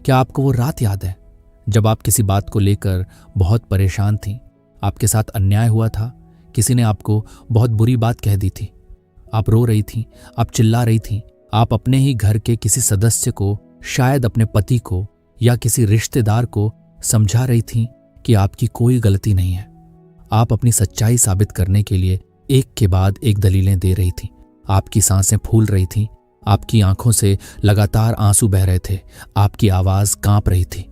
क्या आपको वो रात याद है जब आप किसी बात को लेकर बहुत परेशान थीं? आपके साथ अन्याय हुआ था, किसी ने आपको बहुत बुरी बात कह दी थी, आप रो रही थीं, आप चिल्ला रही थीं, आप अपने ही घर के किसी सदस्य को, शायद अपने पति को या किसी रिश्तेदार को समझा रही थीं कि आपकी कोई गलती नहीं है। आप अपनी सच्चाई साबित करने के लिए एक के बाद एक दलीलें दे रही थीं। आपकी सांसें फूल रही थीं, आपकी आंखों से लगातार आंसू बह रहे थे, आपकी आवाज कांप रही थी।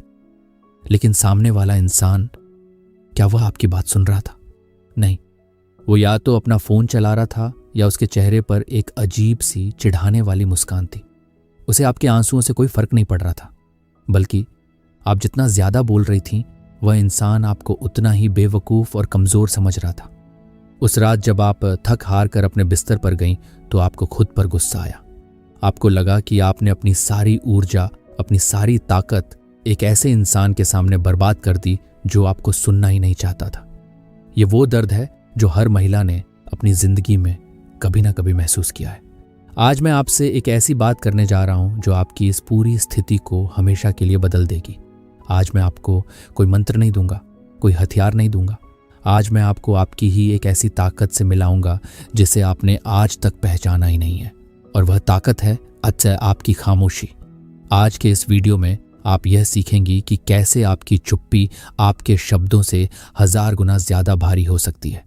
लेकिन सामने वाला इंसान, क्या वह आपकी बात सुन रहा था? नहीं, वो या तो अपना फोन चला रहा था या उसके चेहरे पर एक अजीब सी चिढ़ाने वाली मुस्कान थी। उसे आपके आंसुओं से कोई फर्क नहीं पड़ रहा था, बल्कि आप जितना ज्यादा बोल रही थीं, वह इंसान आपको उतना ही बेवकूफ और कमजोर समझ रहा था। उस रात जब आप थक हार कर अपने बिस्तर पर गईं, तो आपको खुद पर गुस्सा आया। आपको लगा कि आपने अपनी सारी ऊर्जा, अपनी सारी ताकत एक ऐसे इंसान के सामने बर्बाद कर दी जो आपको सुनना ही नहीं चाहता था। ये वो दर्द है जो हर महिला ने अपनी जिंदगी में कभी ना कभी महसूस किया है। आज मैं आपसे एक ऐसी बात करने जा रहा हूं जो आपकी इस पूरी स्थिति को हमेशा के लिए बदल देगी। आज मैं आपको कोई मंत्र नहीं दूंगा, कोई हथियार नहीं दूंगा। आज मैं आपको आपकी ही एक ऐसी ताकत से मिलाऊंगा जिसे आपने आज तक पहचाना ही नहीं है, और वह ताकत है आपकी खामोशी। आज के इस वीडियो में आप यह सीखेंगी कि कैसे आपकी चुप्पी आपके शब्दों से 1000 गुना ज्यादा भारी हो सकती है।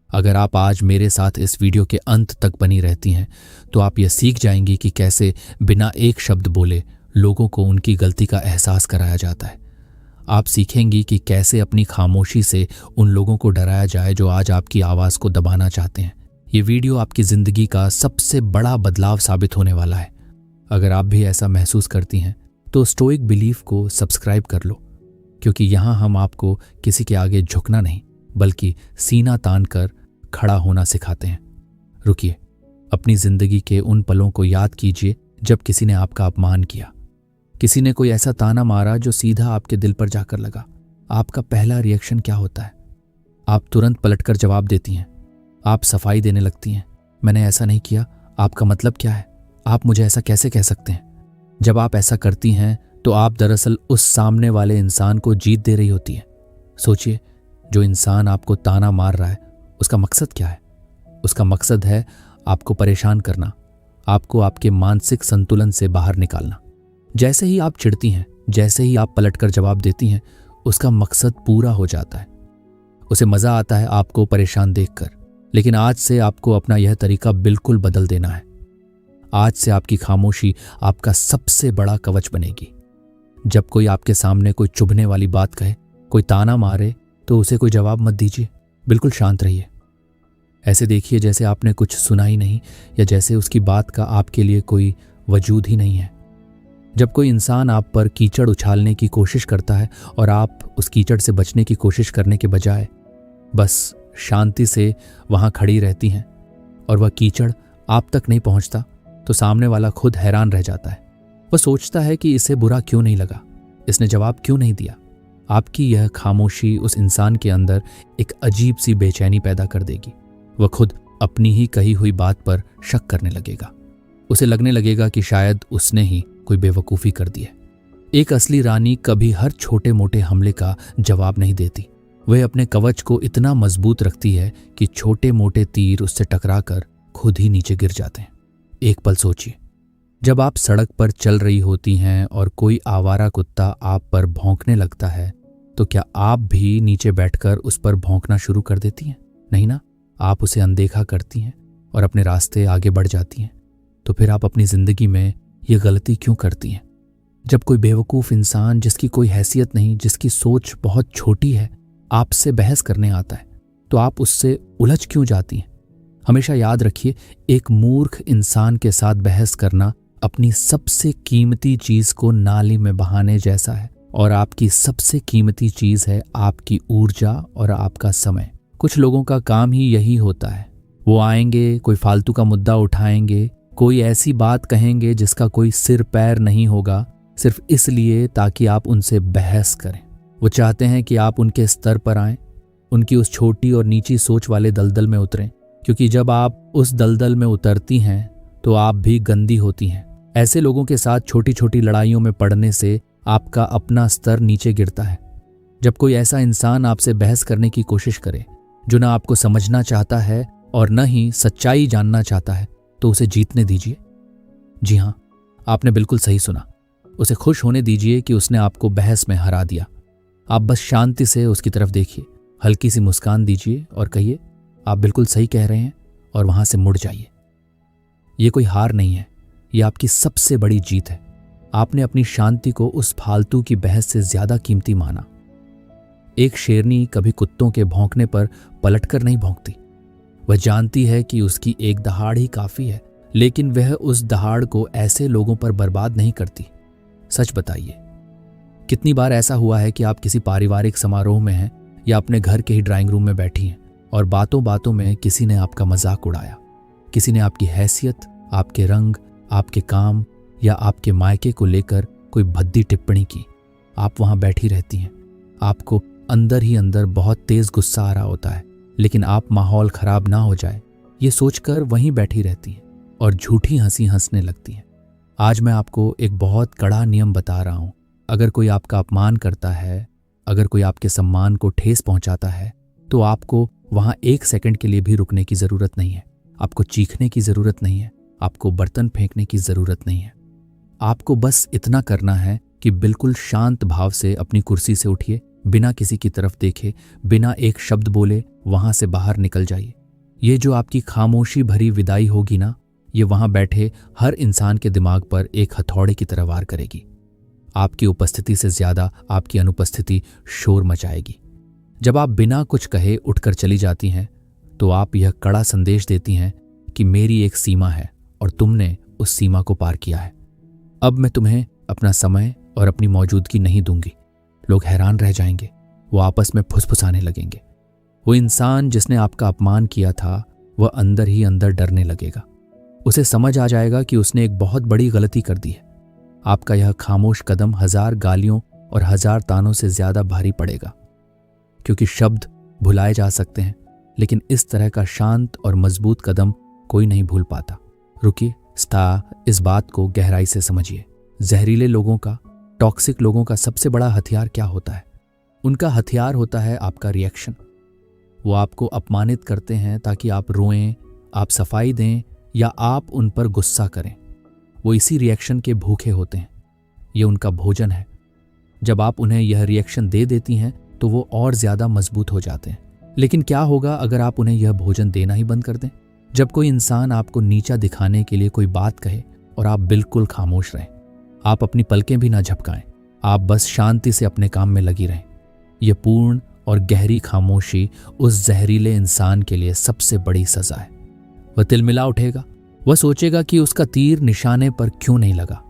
अगर आप आज मेरे साथ इस वीडियो के अंत तक बनी रहती हैं, तो आप यह सीख जाएंगी कि कैसे बिना एक शब्द बोले लोगों को उनकी गलती का एहसास कराया जाता है। आप सीखेंगी कि कैसे अपनी खामोशी से उन लोगों को डराया जाए जो आज आपकी आवाज को दबाना चाहते हैं। ये वीडियो आपकी जिंदगी का सबसे बड़ा बदलाव साबित होने वाला है। अगर आप भी ऐसा महसूस करती हैं तो स्टोइक बिलीफ को सब्सक्राइब कर लो, क्योंकि यहाँ हम आपको किसी के आगे झुकना नहीं बल्कि सीना तान कर खड़ा होना सिखाते हैं। रुकिए, अपनी जिंदगी के उन पलों को याद कीजिए जब किसी ने आपका अपमान किया, किसी ने कोई ऐसा ताना मारा जो सीधा आपके दिल पर जाकर लगा। आपका पहला रिएक्शन क्या होता है? आप तुरंत पलटकर जवाब देती हैं, आप सफाई देने लगती हैं। मैंने ऐसा नहीं किया, आपका मतलब क्या है? आप मुझे ऐसा कैसे कह सकते हैं? जब आप ऐसा करती हैं तो आप दरअसल उस सामने वाले इंसान को जीत दे रही होती हैं। सोचिए, जो इंसान आपको ताना मार रहा है उसका मकसद क्या है? उसका मकसद है आपको परेशान करना, आपको आपके मानसिक संतुलन से बाहर निकालना। जैसे ही आप चिढ़ती हैं, जैसे ही आप पलटकर जवाब देती हैं, उसका मकसद पूरा हो जाता है। उसे मजा आता है आपको परेशान देखकर। लेकिन आज से आपको अपना यह तरीका बिल्कुल बदल देना है। आज से आपकी खामोशी आपका सबसे बड़ा कवच बनेगी। जब कोई आपके सामने कोई चुभने वाली बात कहे, कोई ताना मारे, तो उसे कोई जवाब मत दीजिए, बिल्कुल शांत रहिए। ऐसे देखिए जैसे आपने कुछ सुना ही नहीं, या जैसे उसकी बात का आपके लिए कोई वजूद ही नहीं है। जब कोई इंसान आप पर कीचड़ उछालने की कोशिश करता है और आप उस कीचड़ से बचने की कोशिश करने के बजाय बस शांति से वहां खड़ी रहती हैं और वह कीचड़ आप तक नहीं पहुंचता, तो सामने वाला खुद हैरान रह जाता है। वह सोचता है कि इसे बुरा क्यों नहीं लगा, इसने जवाब क्यों नहीं दिया। आपकी यह खामोशी उस इंसान के अंदर एक अजीब सी बेचैनी पैदा कर देगी। वह खुद अपनी ही कही हुई बात पर शक करने लगेगा। उसे लगने लगेगा कि शायद उसने ही कोई बेवकूफ़ी कर दी है। एक असली रानी कभी हर छोटे मोटे हमले का जवाब नहीं देती। वह अपने कवच को इतना मजबूत रखती है कि छोटे मोटे तीर उससे टकराकर खुद ही नीचे गिर जाते हैं। एक पल सोचिए, जब आप सड़क पर चल रही होती हैं और कोई आवारा कुत्ता आप पर भौंकने लगता है, तो क्या आप भी नीचे बैठकर उस पर भौंकना शुरू कर देती हैं? नहीं ना, आप उसे अनदेखा करती हैं और अपने रास्ते आगे बढ़ जाती हैं। तो फिर आप अपनी जिंदगी में ये गलती क्यों करती हैं? जब कोई बेवकूफ़ इंसान जिसकी कोई हैसियत नहीं, जिसकी सोच बहुत छोटी है, आपसे बहस करने आता है, तो आप उससे उलझ क्यों जाती हैं? हमेशा याद रखिए, एक मूर्ख इंसान के साथ बहस करना अपनी सबसे कीमती चीज को नाली में बहाने जैसा है, और आपकी सबसे कीमती चीज है आपकी ऊर्जा और आपका समय। कुछ लोगों का काम ही यही होता है। वो आएंगे, कोई फालतू का मुद्दा उठाएंगे, कोई ऐसी बात कहेंगे जिसका कोई सिर पैर नहीं होगा, सिर्फ इसलिए ताकि आप उनसे बहस करें। वो चाहते हैं कि आप उनके स्तर पर आएं, उनकी उस छोटी और नीची सोच वाले दलदल में उतरें, क्योंकि जब आप उस दलदल में उतरती हैं तो आप भी गंदी होती हैं। ऐसे लोगों के साथ छोटी छोटी लड़ाइयों में पड़ने से आपका अपना स्तर नीचे गिरता है। जब कोई ऐसा इंसान आपसे बहस करने की कोशिश करे जो ना आपको समझना चाहता है और न ही सच्चाई जानना चाहता है, तो उसे जीतने दीजिए। जी हाँ, आपने बिल्कुल सही सुना। उसे खुश होने दीजिए कि उसने आपको बहस में हरा दिया। आप बस शांति से उसकी तरफ देखिए, हल्की सी मुस्कान दीजिए और कहिए, आप बिल्कुल सही कह रहे हैं, और वहां से मुड़ जाइए। ये कोई हार नहीं है, ये आपकी सबसे बड़ी जीत है। आपने अपनी शांति को उस फालतू की बहस से ज्यादा कीमती माना। एक शेरनी कभी कुत्तों के भौंकने पर पलटकर नहीं भौंकती। वह जानती है कि उसकी एक दहाड़ ही काफी है, लेकिन वह उस दहाड़ को ऐसे लोगों पर बर्बाद नहीं करती। सच बताइए, कितनी बार ऐसा हुआ है कि आप किसी पारिवारिक समारोह में हैं या अपने घर के ही ड्राइंग रूम में बैठी हैं और बातों बातों में किसी ने आपका मजाक उड़ाया, किसी ने आपकी हैसियत, आपके रंग, आपके काम या आपके मायके को लेकर कोई भद्दी टिप्पणी की। आप वहां बैठी रहती हैं, आपको अंदर ही अंदर बहुत तेज गुस्सा आ रहा होता है, लेकिन आप माहौल खराब ना हो जाए ये सोचकर वहीं बैठी रहती हैं और झूठी हंसी हंसने लगती हैं। आज मैं आपको एक बहुत कड़ा नियम बता रहा हूं। अगर कोई आपका अपमान करता है, अगर कोई आपके सम्मान को ठेस पहुंचाता है, तो आपको वहां 1 सेकंड के लिए भी रुकने की जरूरत नहीं है। आपको चीखने की जरूरत नहीं है, आपको बर्तन फेंकने की जरूरत नहीं है। आपको बस इतना करना है कि बिल्कुल शांत भाव से अपनी कुर्सी से उठिए, बिना किसी की तरफ देखे, बिना एक शब्द बोले वहां से बाहर निकल जाइए। ये जो आपकी खामोशी भरी विदाई होगी ना, ये वहां बैठे हर इंसान के दिमाग पर एक हथौड़े की तरह वार करेगी। आपकी उपस्थिति से ज्यादा आपकी अनुपस्थिति शोर मचाएगी। जब आप बिना कुछ कहे उठकर चली जाती हैं, तो आप यह कड़ा संदेश देती हैं कि मेरी एक सीमा है और तुमने उस सीमा को पार किया है। अब मैं तुम्हें अपना समय और अपनी मौजूदगी नहीं दूंगी। लोग हैरान रह जाएंगे, वो आपस में फुसफुसाने लगेंगे। वो इंसान जिसने आपका अपमान किया था, वह अंदर ही अंदर डरने लगेगा। उसे समझ आ जाएगा कि उसने एक बहुत बड़ी गलती कर दी है। आपका यह खामोश कदम 1000 गालियों और 1000 तानों से ज्यादा भारी पड़ेगा, क्योंकि शब्द भुलाए जा सकते हैं, लेकिन इस तरह का शांत और मजबूत कदम कोई नहीं भूल पाता। रुकिए, इस बात को गहराई से समझिए। जहरीले लोगों का, टॉक्सिक लोगों का सबसे बड़ा हथियार क्या होता है? उनका हथियार होता है आपका रिएक्शन। वो आपको अपमानित करते हैं ताकि आप रोएं, आप सफाई दें या आप उन पर गुस्सा करें। वो इसी रिएक्शन के भूखे होते हैं। ये उनका भोजन है। जब आप उन्हें यह रिएक्शन दे देती हैं तो वो और ज्यादा मजबूत हो जाते हैं। लेकिन क्या होगा अगर आप उन्हें यह भोजन देना ही बंद कर दें? जब कोई इंसान आपको नीचा दिखाने के लिए कोई बात कहे और आप बिल्कुल खामोश रहें, आप अपनी पलकें भी ना झपकाएं, आप बस शांति से अपने काम में लगी रहें, यह पूर्ण और गहरी खामोशी उस जहरीले इंसान के लिए सबसे बड़ी सजा है। वह तिलमिला उठेगा, वह सोचेगा कि उसका तीर निशाने पर क्यों नहीं लगा।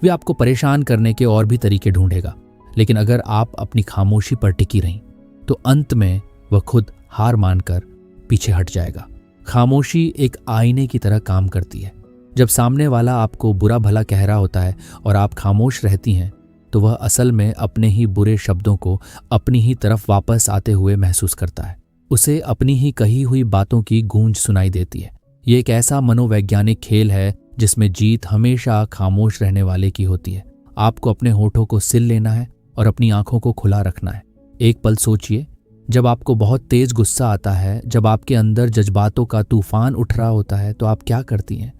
वह आपको परेशान करने के और भी तरीके ढूंढेगा, लेकिन अगर आप अपनी खामोशी पर टिकी रहीं तो अंत में वह खुद हार मानकर पीछे हट जाएगा। खामोशी एक आईने की तरह काम करती है। जब सामने वाला आपको बुरा भला कह रहा होता है और आप खामोश रहती हैं, तो वह असल में अपने ही बुरे शब्दों को अपनी ही तरफ वापस आते हुए महसूस करता है। उसे अपनी ही कही हुई बातों की गूंज सुनाई देती है। ये एक ऐसा मनोवैज्ञानिक खेल है जिसमें जीत हमेशा खामोश रहने वाले की होती है। आपको अपने होठों को सिल लेना है और अपनी आंखों को खुला रखना है। एक पल सोचिए, जब आपको बहुत तेज गुस्सा आता है, जब आपके अंदर जज्बातों का तूफान उठ रहा होता है, तो आप क्या करती हैं?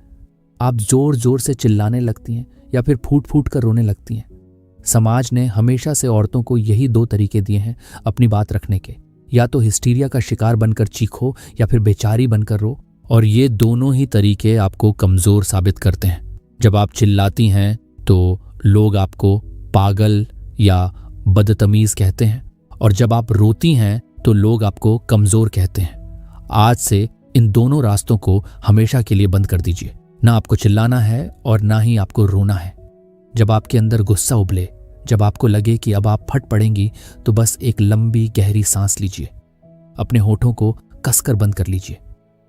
आप जोर जोर से चिल्लाने लगती हैं या फिर फूट फूट कर रोने लगती हैं। समाज ने हमेशा से औरतों को यही 2 तरीके दिए हैं अपनी बात रखने के, या तो हिस्टीरिया का शिकार बनकर चीखो या फिर बेचारी बनकर रो, और ये दोनों ही तरीके आपको कमजोर साबित करते हैं। जब आप चिल्लाती हैं तो लोग आपको पागल या बदतमीज कहते हैं, और जब आप रोती हैं तो लोग आपको कमजोर कहते हैं। आज से इन दोनों रास्तों को हमेशा के लिए बंद कर दीजिए। ना आपको चिल्लाना है और ना ही आपको रोना है। जब आपके अंदर गुस्सा उबले, जब आपको लगे कि अब आप फट पड़ेंगी, तो बस एक लंबी गहरी सांस लीजिए, अपने होठों को कसकर बंद कर लीजिए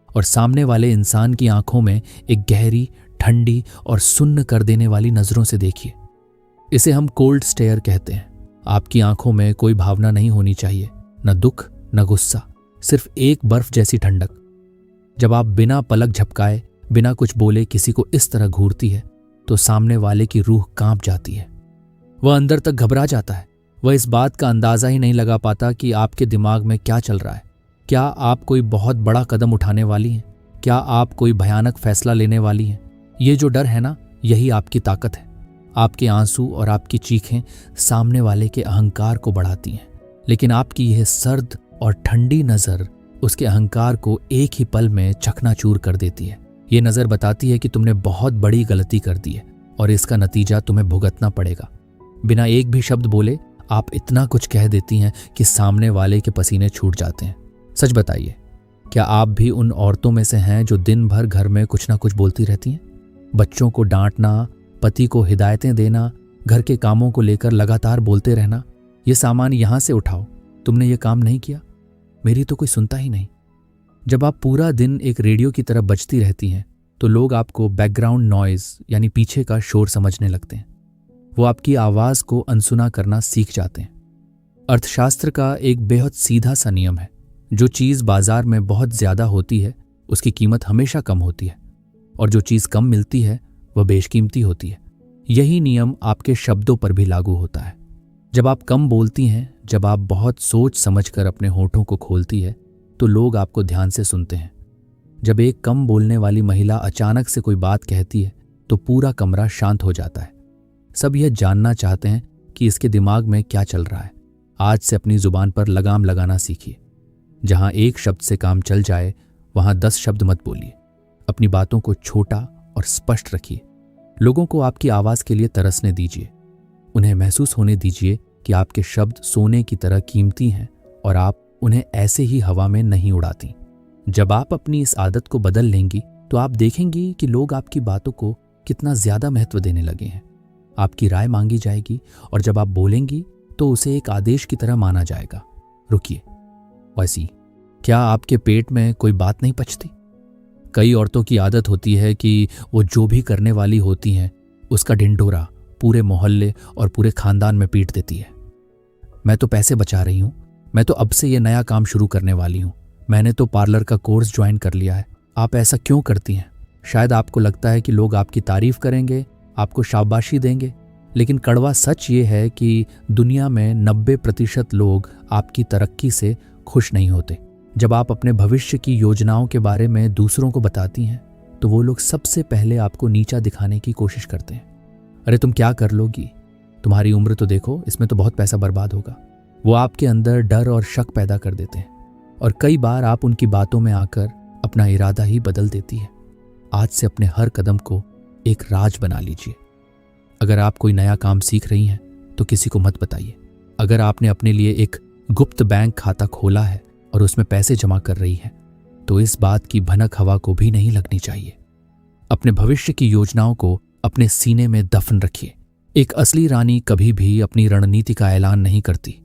और सामने वाले इंसान की आंखों में एक गहरी, ठंडी और सुन्न कर देने वाली नजरों से देखिए। इसे हम कोल्ड स्टेयर कहते हैं। आपकी आंखों में कोई भावना नहीं होनी चाहिए, न दुख न गुस्सा, सिर्फ एक बर्फ जैसी ठंडक। जब आप बिना पलक झपकाए, बिना कुछ बोले किसी को इस तरह घूरती है, तो सामने वाले की रूह कांप जाती है। वह अंदर तक घबरा जाता है। वह इस बात का अंदाजा ही नहीं लगा पाता कि आपके दिमाग में क्या चल रहा है। क्या आप कोई बहुत बड़ा कदम उठाने वाली हैं? क्या आप कोई भयानक फैसला लेने वाली हैं? ये जो डर है ना, यही आपकी ताकत है। आपके आंसू और आपकी चीखें सामने वाले के अहंकार को बढ़ाती हैं, लेकिन आपकी यह सर्द और ठंडी नज़र उसके अहंकार को एक ही पल में चकनाचूर कर देती है। ये नज़र बताती है कि तुमने बहुत बड़ी गलती कर दी है और इसका नतीजा तुम्हें भुगतना पड़ेगा। बिना एक भी शब्द बोले आप इतना कुछ कह देती हैं कि सामने वाले के पसीने छूट जाते हैं। सच बताइए, क्या आप भी उन औरतों में से हैं जो दिन भर घर में कुछ ना कुछ बोलती रहती हैं? बच्चों को डांटना, पति को हिदायतें देना, घर के कामों को लेकर लगातार बोलते रहना, ये सामान यहाँ से उठाओ, तुमने ये काम नहीं किया, मेरी तो कोई सुनता ही नहीं। जब आप पूरा दिन एक रेडियो की तरह बजती रहती हैं तो लोग आपको बैकग्राउंड नॉइज यानी पीछे का शोर समझने लगते हैं। वो आपकी आवाज़ को अनसुना करना सीख जाते हैं। अर्थशास्त्र का एक बेहद सीधा सा नियम है, जो चीज़ बाजार में बहुत ज़्यादा होती है उसकी कीमत हमेशा कम होती है, और जो चीज़ कम मिलती है वह बेशकीमती होती है। यही नियम आपके शब्दों पर भी लागू होता है। जब आप कम बोलती हैं, जब आप बहुत सोच समझकर अपने होठों को खोलती है, तो लोग आपको ध्यान से सुनते हैं। जब एक कम बोलने वाली महिला अचानक से कोई बात कहती है तो पूरा कमरा शांत हो जाता है। सब यह जानना चाहते हैं कि इसके दिमाग में क्या चल रहा है। आज से अपनी जुबान पर लगाम लगाना सीखिए। जहां एक शब्द से काम चल जाए वहां 10 शब्द मत बोलिए। अपनी बातों को छोटा और स्पष्ट रखिए। लोगों को आपकी आवाज के लिए तरसने दीजिए। उन्हें महसूस होने दीजिए कि आपके शब्द सोने की तरह कीमती हैं और आप उन्हें ऐसे ही हवा में नहीं उड़ाती। जब आप अपनी इस आदत को बदल लेंगी तो आप देखेंगी कि लोग आपकी बातों को कितना ज्यादा महत्व देने लगे हैं। आपकी राय मांगी जाएगी और जब आप बोलेंगी तो उसे एक आदेश की तरह माना जाएगा। रुकिए, वैसी क्या आपके पेट में कोई बात नहीं पचती? कई औरतों की आदत होती है कि वो जो भी करने वाली होती हैं उसका ढिंढोरा पूरे मोहल्ले और पूरे खानदान में पीट देती है। मैं तो पैसे बचा रही हूँ, मैं तो अब से ये नया काम शुरू करने वाली हूँ, मैंने तो पार्लर का कोर्स ज्वाइन कर लिया है। आप ऐसा क्यों करती हैं? शायद आपको लगता है कि लोग आपकी तारीफ करेंगे, आपको शाबाशी देंगे, लेकिन कड़वा सच ये है कि दुनिया में 90% लोग आपकी तरक्की से खुश नहीं होते। जब आप अपने भविष्य की योजनाओं के बारे में दूसरों को बताती हैं तो वो लोग सबसे पहले आपको नीचा दिखाने की कोशिश करते हैं। अरे तुम क्या कर लोगी, तुम्हारी उम्र तो देखो, इसमें तो बहुत पैसा बर्बाद होगा। वो आपके अंदर डर और शक पैदा कर देते हैं और कई बार आप उनकी बातों में आकर अपना इरादा ही बदल देती है। आज से अपने हर कदम को एक राज बना लीजिए। अगर आप कोई नया काम सीख रही हैं तो किसी को मत बताइए। अगर आपने अपने लिए एक गुप्त बैंक खाता खोला है और उसमें पैसे जमा कर रही हैं तो इस बात की भनक हवा को भी नहीं लगनी चाहिए। अपने भविष्य की योजनाओं को अपने सीने में दफन रखिए। एक असली रानी कभी भी अपनी रणनीति का ऐलान नहीं करती,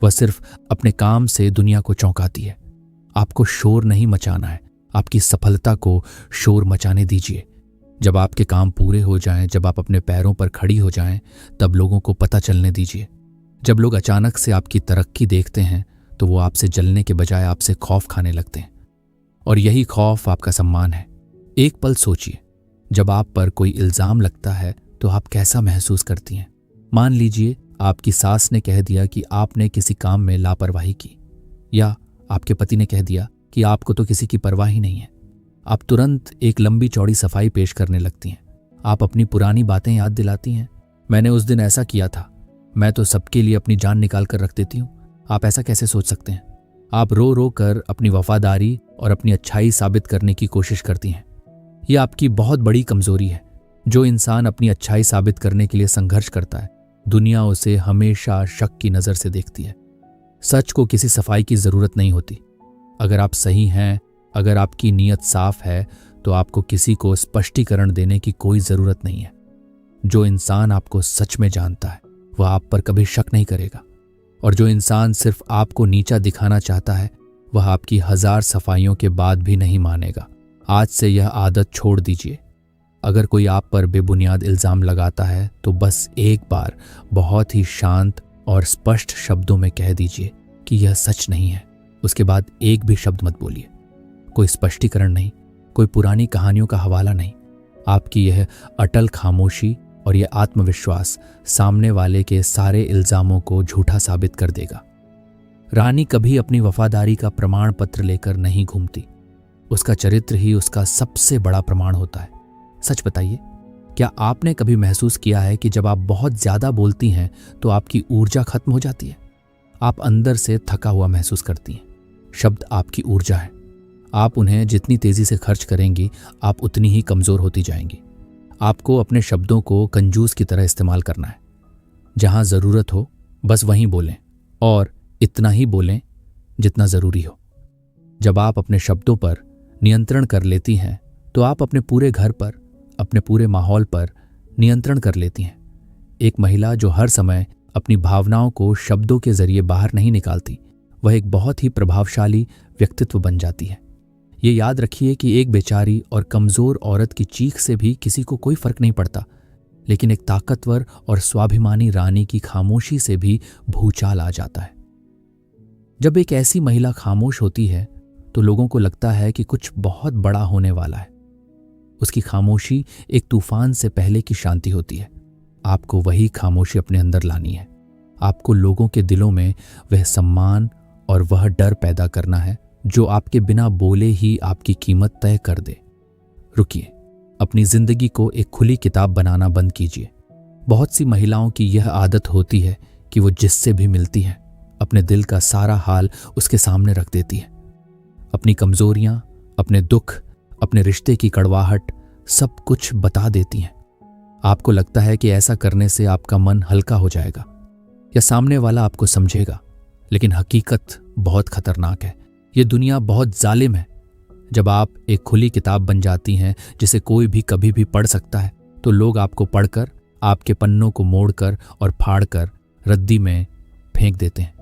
वह सिर्फ अपने काम से दुनिया को चौंकाती है। आपको शोर नहीं मचाना है, आपकी सफलता को शोर मचाने दीजिए। जब आपके काम पूरे हो जाएं, जब आप अपने पैरों पर खड़ी हो जाएं, तब लोगों को पता चलने दीजिए। जब लोग अचानक से आपकी तरक्की देखते हैं तो वो आपसे जलने के बजाय आपसे खौफ खाने लगते हैं, और यही खौफ आपका सम्मान है। एक पल सोचिए, जब आप पर कोई इल्जाम लगता है तो आप कैसा महसूस करती हैं? मान लीजिए आपकी सास ने कह दिया कि आपने किसी काम में लापरवाही की, या आपके पति ने कह दिया कि आपको तो किसी की परवाह ही नहीं है। आप तुरंत एक लंबी चौड़ी सफाई पेश करने लगती हैं। आप अपनी पुरानी बातें याद दिलाती हैं। मैंने उस दिन ऐसा किया था, मैं तो सबके लिए अपनी जान निकाल कर रख देती हूँ, आप ऐसा कैसे सोच सकते हैं? आप रो रो कर अपनी वफादारी और अपनी अच्छाई साबित करने की कोशिश करती हैं। यह आपकी बहुत बड़ी कमजोरी है। जो इंसान अपनी अच्छाई साबित करने के लिए संघर्ष करता है, दुनिया उसे हमेशा शक की नज़र से देखती है। सच को किसी सफाई की ज़रूरत नहीं होती। अगर आप सही हैं, अगर आपकी नीयत साफ है, तो आपको किसी को स्पष्टीकरण देने की कोई ज़रूरत नहीं है। जो इंसान आपको सच में जानता है वह आप पर कभी शक नहीं करेगा, और जो इंसान सिर्फ आपको नीचा दिखाना चाहता है वह आपकी 1000 सफाइयों के बाद भी नहीं मानेगा। आज से यह आदत छोड़ दीजिए। अगर कोई आप पर बेबुनियाद इल्ज़ाम लगाता है तो बस एक बार बहुत ही शांत और स्पष्ट शब्दों में कह दीजिए कि यह सच नहीं है। उसके बाद एक भी शब्द मत बोलिए। कोई स्पष्टीकरण नहीं, कोई पुरानी कहानियों का हवाला नहीं। आपकी यह अटल खामोशी और यह आत्मविश्वास सामने वाले के सारे इल्जामों को झूठा साबित कर देगा। रानी कभी अपनी वफादारी का प्रमाण पत्र लेकर नहीं घूमती। उसका चरित्र ही उसका सबसे बड़ा प्रमाण होता है। सच बताइए, क्या आपने कभी महसूस किया है कि जब आप बहुत ज्यादा बोलती हैं तो आपकी ऊर्जा खत्म हो जाती है? आप अंदर से थका हुआ महसूस करती हैं। शब्द आपकी ऊर्जा है। आप उन्हें जितनी तेजी से खर्च करेंगी, आप उतनी ही कमजोर होती जाएंगी। आपको अपने शब्दों को कंजूस की तरह इस्तेमाल करना है। जहां जरूरत हो बस वहीं बोलें, और इतना ही बोलें जितना जरूरी हो। जब आप अपने शब्दों पर नियंत्रण कर लेती हैं तो आप अपने पूरे घर पर, अपने पूरे माहौल पर नियंत्रण कर लेती हैं। एक महिला जो हर समय अपनी भावनाओं को शब्दों के जरिए बाहर नहीं निकालती, वह एक बहुत ही प्रभावशाली व्यक्तित्व बन जाती है। ये याद रखिए कि एक बेचारी और कमजोर औरत की चीख से भी किसी को कोई फर्क नहीं पड़ता, लेकिन एक ताकतवर और स्वाभिमानी रानी की खामोशी से भी भूचाल आ जाता है। जब एक ऐसी महिला खामोश होती है तो लोगों को लगता है कि कुछ बहुत बड़ा होने वाला है। उसकी खामोशी एक तूफान से पहले की शांति होती है। आपको वही खामोशी अपने अंदर लानी है। आपको लोगों के दिलों में वह सम्मान और वह डर पैदा करना है जो आपके बिना बोले ही आपकी कीमत तय कर दे। रुकिए, अपनी जिंदगी को एक खुली किताब बनाना बंद कीजिए। बहुत सी महिलाओं की यह आदत होती है कि वो जिससे भी मिलती है अपने दिल का सारा हाल उसके सामने रख देती है। अपनी कमजोरियां, अपने दुख, अपने रिश्ते की कड़वाहट सब कुछ बता देती हैं। आपको लगता है कि ऐसा करने से आपका मन हल्का हो जाएगा या सामने वाला आपको समझेगा, लेकिन हकीकत बहुत खतरनाक है। ये दुनिया बहुत जालिम है। जब आप एक खुली किताब बन जाती हैं जिसे कोई भी कभी भी पढ़ सकता है, तो लोग आपको पढ़कर, आपके पन्नों को मोड़कर और फाड़कर रद्दी में फेंक देते हैं।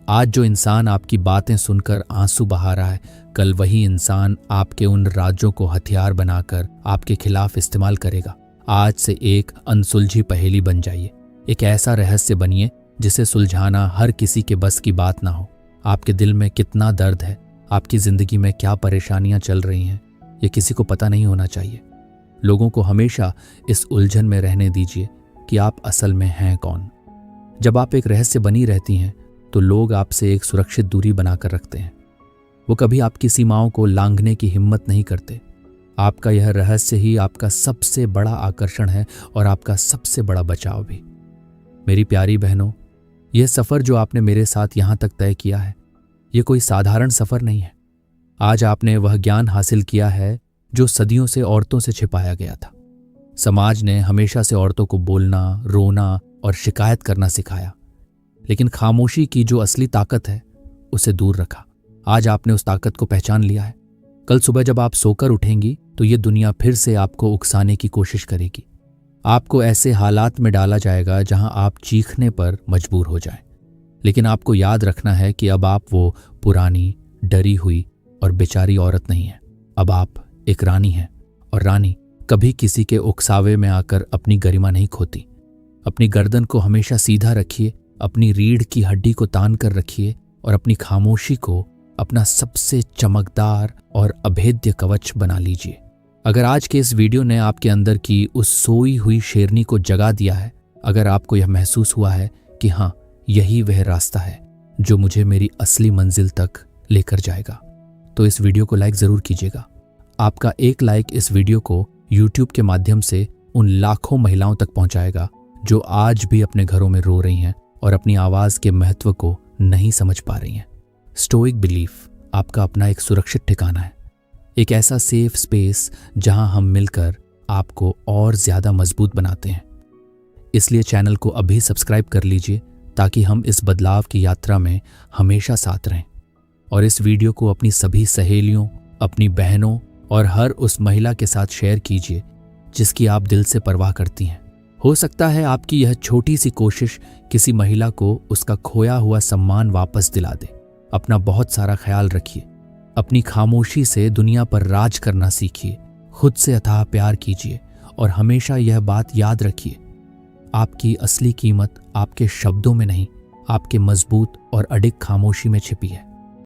आज जो इंसान आपकी बातें सुनकर आंसू बहा रहा है, कल वही इंसान आपके उन राज्यों को हथियार बनाकर आपके खिलाफ इस्तेमाल करेगा। आज से एक अनसुलझी पहेली बन जाइए। एक ऐसा रहस्य बनिए जिसे सुलझाना हर किसी के बस की बात ना हो। आपके दिल में कितना दर्द है, आपकी जिंदगी में क्या परेशानियां चल रही हैं, ये किसी को पता नहीं होना चाहिए। लोगों को हमेशा इस उलझन में रहने दीजिए कि आप असल में हैं कौन। जब आप एक रहस्य बनी रहती हैं तो लोग आपसे एक सुरक्षित दूरी बनाकर रखते हैं। वो कभी आपकी सीमाओं को लांघने की हिम्मत नहीं करते। आपका यह रहस्य ही आपका सबसे बड़ा आकर्षण है और आपका सबसे बड़ा बचाव भी। मेरी प्यारी बहनों, यह सफर जो आपने मेरे साथ यहां तक तय किया है, यह कोई साधारण सफर नहीं है। आज आपने वह ज्ञान हासिल किया है जो सदियों से औरतों से छिपाया गया था। समाज ने हमेशा से औरतों को बोलना, रोना और शिकायत करना सिखाया, लेकिन खामोशी की जो असली ताकत है उसे दूर रखा। आज आपने उस ताकत को पहचान लिया है। कल सुबह जब आप सोकर उठेंगी तो ये दुनिया फिर से आपको उकसाने की कोशिश करेगी। आपको ऐसे हालात में डाला जाएगा जहां आप चीखने पर मजबूर हो जाएं। लेकिन आपको याद रखना है कि अब आप वो पुरानी, डरी हुई और बेचारी औरत नहीं है। अब आप एक रानी हैं, और रानी कभी किसी के उकसावे में आकर अपनी गरिमा नहीं खोती। अपनी गर्दन को हमेशा सीधा रखिए, अपनी रीढ़ की हड्डी को तान कर रखिए और अपनी खामोशी को अपना सबसे चमकदार और अभेद्य कवच बना लीजिए। अगर आज के इस वीडियो ने आपके अंदर की उस सोई हुई शेरनी को जगा दिया है, अगर आपको यह महसूस हुआ है कि हाँ, यही वह रास्ता है जो मुझे मेरी असली मंजिल तक लेकर जाएगा, तो इस वीडियो को लाइक जरूर कीजिएगा। आपका एक लाइक इस वीडियो को YouTube के माध्यम से उन लाखों महिलाओं तक पहुंचाएगा जो आज भी अपने घरों में रो रही हैं और अपनी आवाज के महत्व को नहीं समझ पा रही हैं। स्टोइक बिलीफ आपका अपना एक सुरक्षित ठिकाना है, एक ऐसा सेफ स्पेस जहां हम मिलकर आपको और ज्यादा मजबूत बनाते हैं। इसलिए चैनल को अभी सब्सक्राइब कर लीजिए ताकि हम इस बदलाव की यात्रा में हमेशा साथ रहें। और इस वीडियो को अपनी सभी सहेलियों, अपनी बहनों और हर उस महिला के साथ शेयर कीजिए जिसकी आप दिल से परवाह करती हैं। हो सकता है आपकी यह छोटी सी कोशिश किसी महिला को उसका खोया हुआ सम्मान वापस दिला दे। अपना बहुत सारा ख्याल रखिए। अपनी खामोशी से दुनिया पर राज करना सीखिए। खुद से अथाह प्यार कीजिए और हमेशा यह बात याद रखिए, आपकी असली कीमत आपके शब्दों में नहीं, आपके मजबूत और अडिग खामोशी में छिपी है।